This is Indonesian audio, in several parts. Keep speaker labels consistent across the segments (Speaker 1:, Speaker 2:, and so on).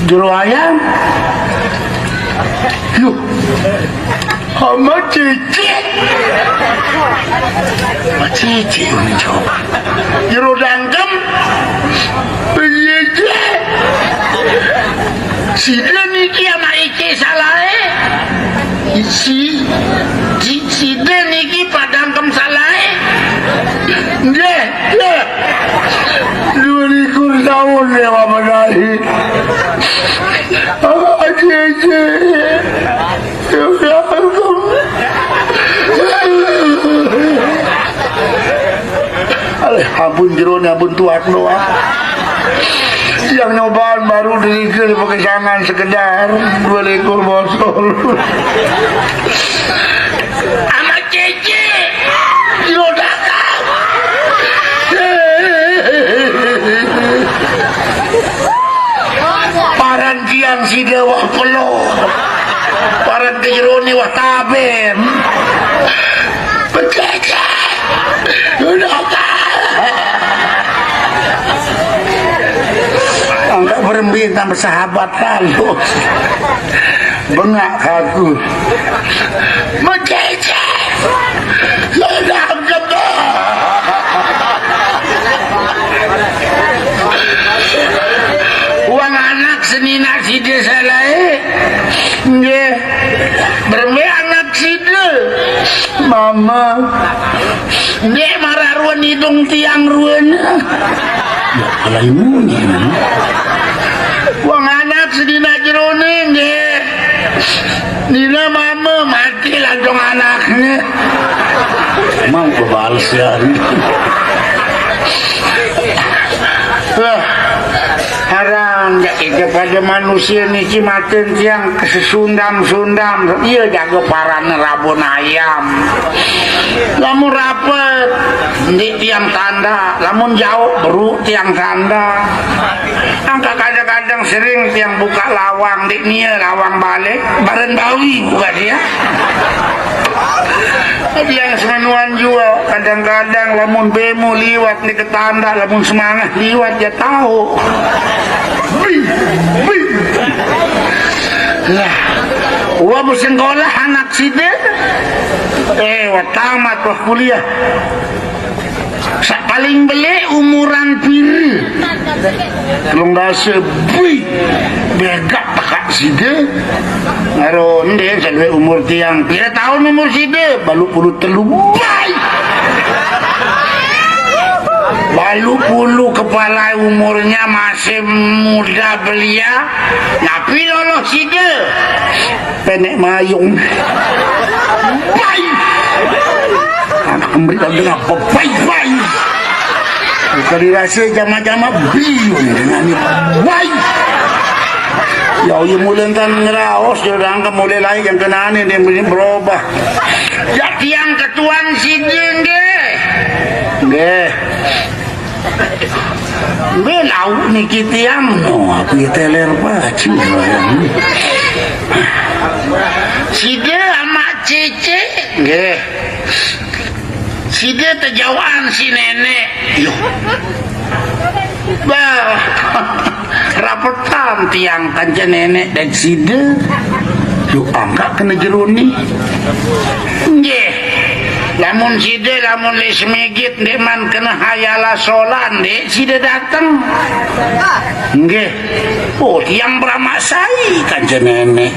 Speaker 1: jero ayam. Yuk, sama cici. Sama cici ini coba. Jero dangkem. Cici. Si niki sama Ici salah si niki padangkem salah nggih 2000 tahun ya Bapak Dai Cici ampun jeronya ampun tuak doang yang nyobaan baru dirikil pakai jangan sekedar 2 ekor bosol sama Cici diodakam paran jiang si dewa peluh paran kejeroni wah tabem Cici diodakam angkat berembin tambah sahabat halus bengak aku Cici sudah kebal uang anak senina si desa lain nggih berembin anak si de mama nggih marah ruan hidung tiang ruan ya kalau imunnya uang anak sedina jeroning deh dina mama mati langsung anaknya mau kebal sehari harang kepada manusia ni cimaten yang kesesundam-sundam iya jaga paran rabon ayam lamun rapet di tiang tanda lamun jauh beru tiang tanda angka kadang-kadang sering tiang buka lawang di nia lawang balik baren bawi buka dia yang semenuan juga kadang-kadang lamun bemu liwat di ketanda lamun semangat liwat dia tahu lah gua bersekolah anak sida tamat wah kuliah paling beli umuran piri belum dasa begak pakak sida ngaron dia sampai umur tiang pira tahun umur sida balu puluh telu balu puluh kepala umurnya masih muda belia tapi lolos sida penek mayung anak kembali dengan pepai bukan dirasa jama-jama biung dengan ini ya uya mulai kan ngeraos jangan mulai lain yang kenaan ini yang berubah jadi yang ketuan sidin deh belau ni kita yang api teler baci sidin sama Cici nggih sidin terjauhan si nenek yuk bah rapetan tiang kanca nenek dan sidin yuk angkat kena jeruni nggih lamun sidin lamun les megit deman kena hayala solan dek sidin datang nggih oh tiang beramasai kanca nenek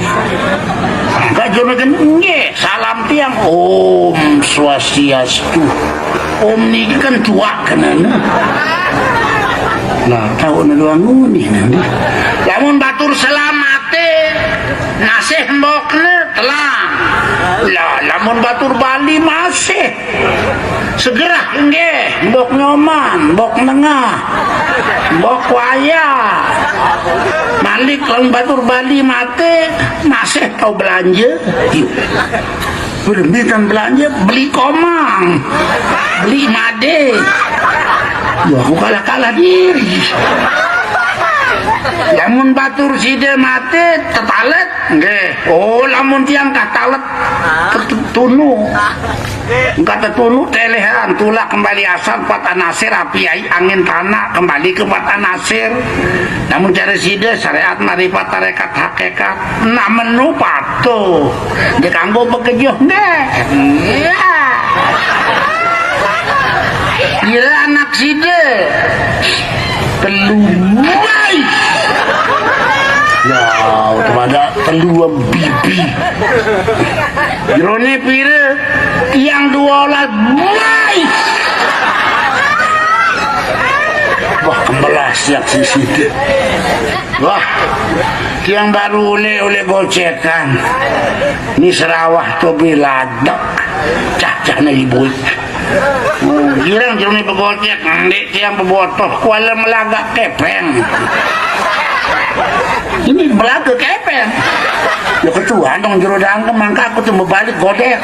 Speaker 1: angkat jono nggih salam tiang om swastiastu om ni kan tua kenana nah tahu doang ni nanti lamun batur selamate nasih mbokne telang lah lamun batur Bali masih segera nggih mbok nyoman mbok nengah mbok waya malik lamun batur Bali mate masih tau belanja yuk berhenti kan belanja beli komang beli made ya aku kalah diri lamun batur side mati tetalet nggih. Oh lamun tiang katalet tunu kata tunu telehan tulak kembali asal pata nasir api angin tanah kembali ke pata nasir. Namun cara side syariat marifat tarekat hakikat na menu patuh dikanggo bekejuh deh. Iya anak side peluai ya kepada peluang bibi jerone pire tiang 12 mulai wah kemelas ya si side wah tiang baru oleh gocekan ni serawah to biladak cacahnya ibu girang jerone begocek ndek tiang bebotoh kuala melagak kepeng ini belaga kepeng ya kecuan dong jero dangkem mangka aku tuh balik godek